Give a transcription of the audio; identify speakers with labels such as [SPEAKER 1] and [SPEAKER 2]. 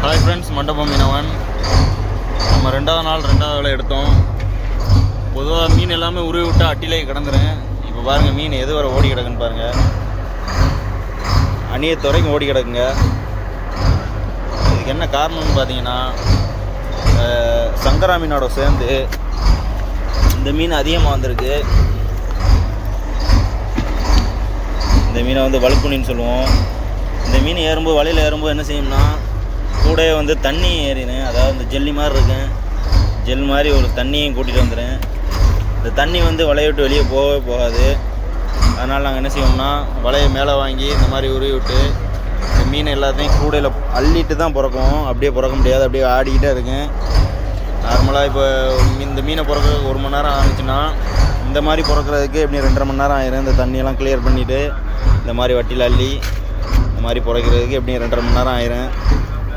[SPEAKER 1] Hi friends, மண்டபம் மீனவன். நம்ம ரெண்டாவது வேலை எடுத்தோம். பொதுவாக மீன் எல்லாமே உருவி விட்டு அட்டிலே கிடந்துறேன். இப்போ பாருங்கள், மீன் எது வரை ஓடி கிடக்குன்னு பாருங்கள். அணியை துறைக்கும் ஓடி கிடக்குங்க. இதுக்கு என்ன காரணம்னு பார்த்தீங்கன்னா, சங்கரா மீனோட சேர்ந்து இந்த மீன் அதிகமாக வந்திருக்கு. இந்த மீனை வந்து வழுக்குனின்னு சொல்லுவோம். இந்த மீன் ஏறும்போது, வலையில் ஏறும்போது என்ன செய்யும்னா, கூட வந்து தண்ணி ஏறினேன். அதாவது இந்த ஜெல்லி மாதிரி இருக்கேன், ஜெல் மாதிரி ஒரு தண்ணியும் கூட்டிகிட்டு வந்துடுறேன். இந்த தண்ணி வந்து வலையை விட்டு வெளியே போகவே போகாது. அதனால் நாங்கள் என்ன செய்வோம்னா, வலையை மேலே வாங்கி இந்த மாதிரி உருவி விட்டு இந்த மீன் எல்லாத்தையும் கூடையில் அள்ளிட்டு தான் பிறக்கும். அப்படியே பிறக்க முடியாது, அப்படியே ஆடிக்கிட்டே இருக்கேன். நார்மலாக இப்போ இந்த மீனை பிறக்கிறதுக்கு 1 மணி நேரம் ஆனிச்சுன்னா, இந்த மாதிரி பிறக்கிறதுக்கு எப்படி 2.5 மணி நேரம் ஆயிரும். இந்த தண்ணியெல்லாம் கிளியர் பண்ணிவிட்டு இந்த மாதிரி வட்டியில் அள்ளி இந்த மாதிரி பிறக்கிறதுக்கு எப்படி 2.5 மணி நேரம் ஆயிரும்.